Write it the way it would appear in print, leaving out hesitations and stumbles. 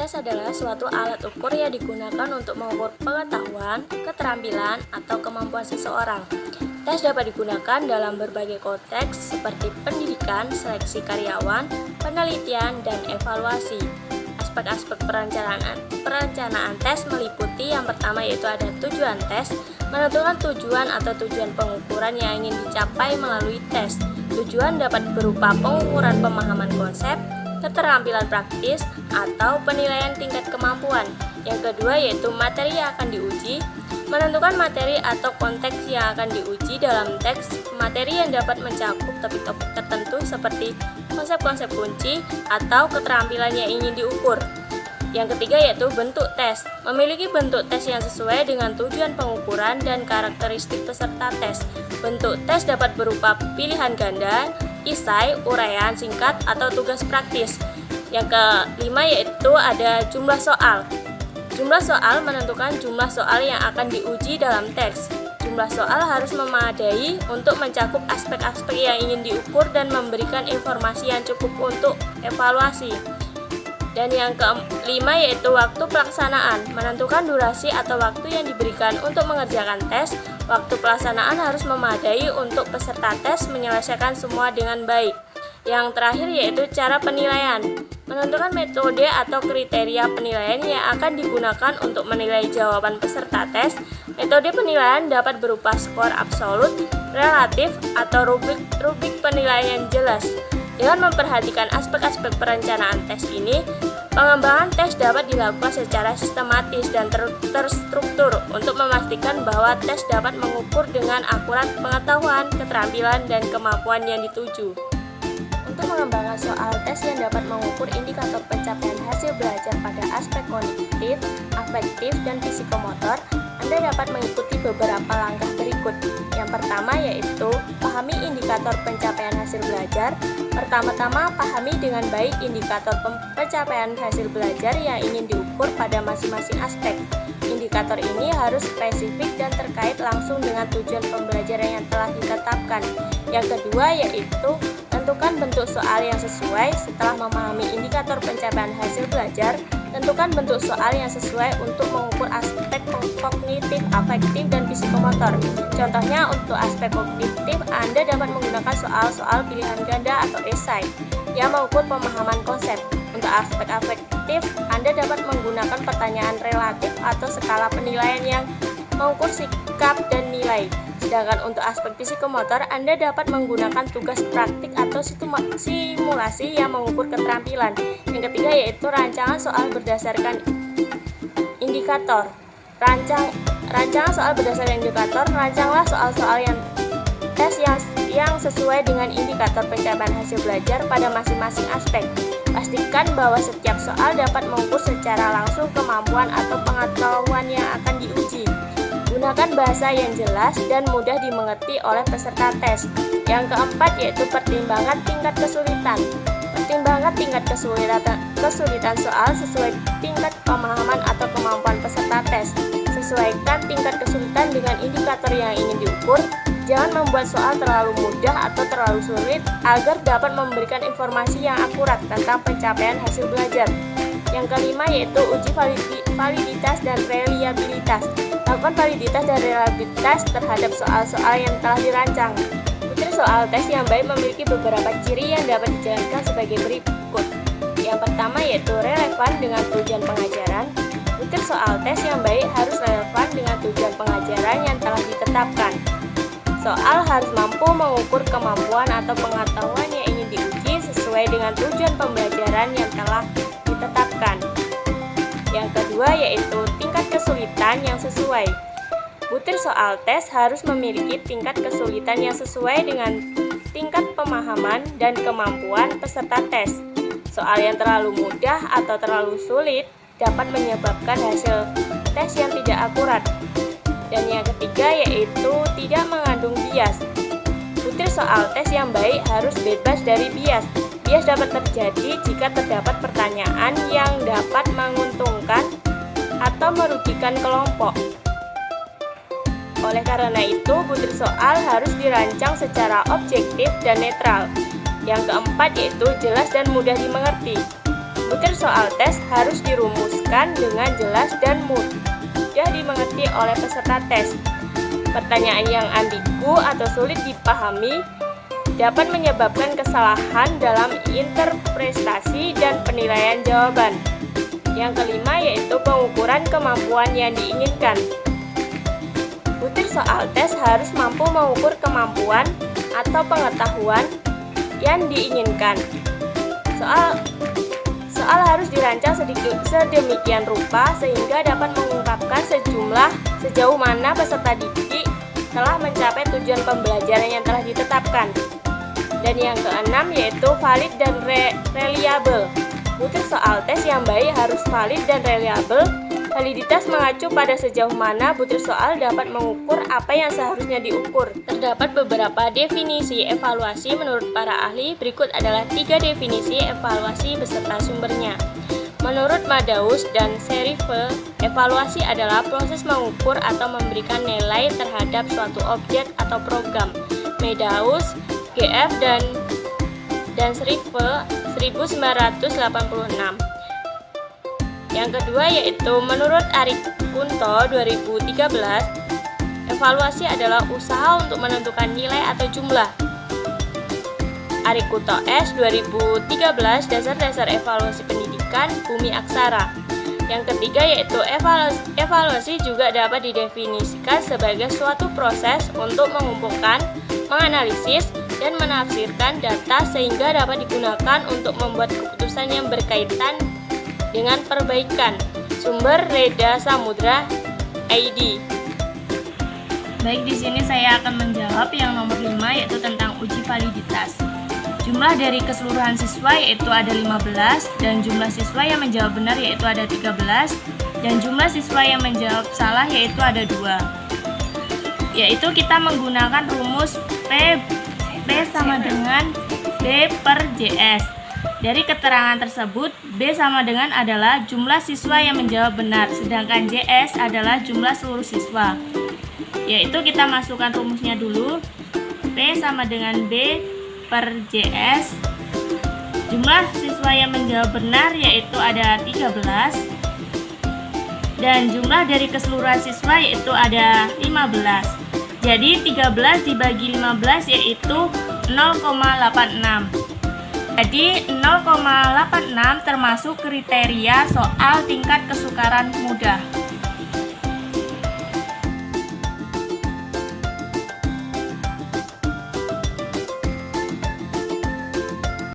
Tes adalah suatu alat ukur yang digunakan untuk mengukur pengetahuan, keterampilan, atau kemampuan seseorang. Tes dapat digunakan dalam berbagai konteks seperti pendidikan, seleksi karyawan, penelitian, dan evaluasi. Aspek-aspek perencanaan tes meliputi yang pertama yaitu ada tujuan tes, menentukan tujuan atau tujuan pengukuran yang ingin dicapai melalui tes. Tujuan dapat berupa pengukuran pemahaman konsep, keterampilan praktis, atau penilaian tingkat kemampuan. Yang kedua yaitu materi yang akan diuji, menentukan materi atau konteks yang akan diuji dalam teks. Materi yang dapat mencakup topik-topik tertentu seperti konsep-konsep kunci atau keterampilan yang ingin diukur. Yang ketiga yaitu bentuk tes, memiliki bentuk tes yang sesuai dengan tujuan pengukuran dan karakteristik peserta tes. Bentuk tes dapat berupa pilihan ganda, esai, uraian singkat, atau tugas praktis. Yang kelima yaitu ada jumlah soal. Jumlah soal menentukan jumlah soal yang akan diuji dalam teks. Jumlah soal harus memadai untuk mencakup aspek-aspek yang ingin diukur dan memberikan informasi yang cukup untuk evaluasi. Dan yang kelima yaitu waktu pelaksanaan, menentukan durasi atau waktu yang diberikan untuk mengerjakan tes. Waktu pelaksanaan harus memadai untuk peserta tes menyelesaikan semua dengan baik. Yang terakhir yaitu cara penilaian, menentukan metode atau kriteria penilaian yang akan digunakan untuk menilai jawaban peserta tes. Metode penilaian dapat berupa skor absolut, relatif, atau rubrik penilaian yang jelas. Dengan memperhatikan aspek-aspek perencanaan tes ini, pengembangan tes dapat dilakukan secara sistematis dan terstruktur untuk memastikan bahwa tes dapat mengukur dengan akurat pengetahuan, keterampilan, dan kemampuan yang dituju. Untuk mengembangkan soal tes yang dapat mengukur indikator pencapaian hasil belajar pada aspek kognitif, afektif, dan psikomotor, Anda dapat mengikuti beberapa langkah berikut. Yang pertama yaitu pahami indikator pencapaian hasil belajar. Pertama-tama, pahami dengan baik indikator pencapaian hasil belajar yang ingin diukur pada masing-masing aspek. Indikator ini harus spesifik dan terkait langsung dengan tujuan pembelajaran yang telah ditetapkan. Yang kedua yaitu tentukan bentuk soal yang sesuai. Setelah memahami indikator pencapaian hasil belajar, tentukan bentuk soal yang sesuai untuk mengukur aspek kognitif, afektif, dan psikomotor. Contohnya untuk aspek kognitif, Anda dapat menggunakan soal-soal pilihan ganda atau esai yang mengukur pemahaman konsep. Untuk aspek afektif, Anda dapat menggunakan pertanyaan relatif atau skala penilaian yang mengukur sikap dan nilai. Sedangkan untuk aspek psikomotor, Anda dapat menggunakan tugas praktik atau simulasi yang mengukur keterampilan. Yang ketiga yaitu rancangan soal berdasarkan indikator. Rancangan soal berdasarkan indikator, rancanglah soal-soal yang sesuai dengan indikator pencapaian hasil belajar pada masing-masing aspek. Pastikan bahwa setiap soal dapat mengukur secara langsung kemampuan atau pengetahuan yang akan diuji. Gunakan bahasa yang jelas dan mudah dimengerti oleh peserta tes. Yang keempat yaitu pertimbangan tingkat kesulitan. Pertimbangkan tingkat kesulitan soal sesuai tingkat pemahaman atau kemampuan peserta tes. Sesuaikan tingkat kesulitan dengan indikator yang ingin diukur. Jangan membuat soal terlalu mudah atau terlalu sulit agar dapat memberikan informasi yang akurat tentang pencapaian hasil belajar. Yang kelima yaitu uji validitas dan reliabilitas. Lakukan validitas dan reliabilitas terhadap soal-soal yang telah dirancang. Butir soal tes yang baik memiliki beberapa ciri yang dapat dijalankan sebagai berikut. Yang pertama yaitu relevan dengan tujuan pengajaran. Butir soal tes yang baik harus relevan dengan tujuan pengajaran yang telah ditetapkan. Soal harus mampu mengukur kemampuan atau pengetahuan yang ingin diuji sesuai dengan tujuan pembelajaran yang telah ditetapkan. Yang kedua yaitu tingkat kesulitan yang sesuai. Butir soal tes harus memiliki tingkat kesulitan yang sesuai dengan tingkat pemahaman dan kemampuan peserta tes. Soal yang terlalu mudah atau terlalu sulit dapat menyebabkan hasil tes yang tidak akurat. Dan yang ketiga yaitu tidak mengandung bias. Butir soal tes yang baik harus bebas dari bias. Bias dapat terjadi jika terdapat pertanyaan yang dapat menguntungkan atau merugikan kelompok. Oleh karena itu, butir soal harus dirancang secara objektif dan netral. Yang keempat yaitu jelas dan mudah dimengerti. Butir soal tes harus dirumuskan dengan jelas dan mudah dimengerti oleh peserta tes. Pertanyaan yang ambigu atau sulit dipahami dapat menyebabkan kesalahan dalam interpretasi dan penilaian jawaban. Yang kelima yaitu pengukuran kemampuan yang diinginkan. Butir soal tes harus mampu mengukur kemampuan atau pengetahuan yang diinginkan. Soal harus dirancang sedemikian rupa sehingga dapat mengungkapkan sejauh mana peserta didik telah mencapai tujuan pembelajaran yang telah ditetapkan. Dan yang keenam yaitu valid dan reliable. Butir soal tes yang baik harus valid dan reliable. Validitas mengacu pada sejauh mana butir soal dapat mengukur apa yang seharusnya diukur. Terdapat beberapa definisi evaluasi menurut para ahli. Berikut adalah 3 definisi evaluasi beserta sumbernya. Menurut Madaus dan Serife, evaluasi adalah proses mengukur atau memberikan nilai terhadap suatu objek atau program. Madaus, GF dan Serife 1986. Yang kedua yaitu menurut Arik Kunto 2013, evaluasi adalah usaha untuk menentukan nilai atau jumlah. Arik Kunto S 2013, dasar-dasar evaluasi pendidikan Bumi Aksara. Yang ketiga yaitu evaluasi juga dapat didefinisikan sebagai suatu proses untuk mengumpulkan, menganalisis, dan menafsirkan data sehingga dapat digunakan untuk membuat keputusan yang berkaitan dengan perbaikan. Sumber Reda Samudra ID. Baik, di sini saya akan menjawab yang nomor 5 yaitu tentang uji validitas. Jumlah dari keseluruhan siswa yaitu ada 15 dan jumlah siswa yang menjawab benar yaitu ada 13 dan jumlah siswa yang menjawab salah yaitu ada 2. Yaitu kita menggunakan rumus P sama dengan B per JS. Dari keterangan tersebut, B sama dengan adalah jumlah siswa yang menjawab benar, sedangkan JS adalah jumlah seluruh siswa. Yaitu kita masukkan rumusnya dulu. P sama dengan B per JS. Jumlah siswa yang menjawab benar yaitu ada 13. Dan jumlah dari keseluruhan siswa yaitu ada 15. Jadi 13 dibagi 15 yaitu 0,86. Jadi 0,86 termasuk kriteria soal tingkat kesukaran mudah.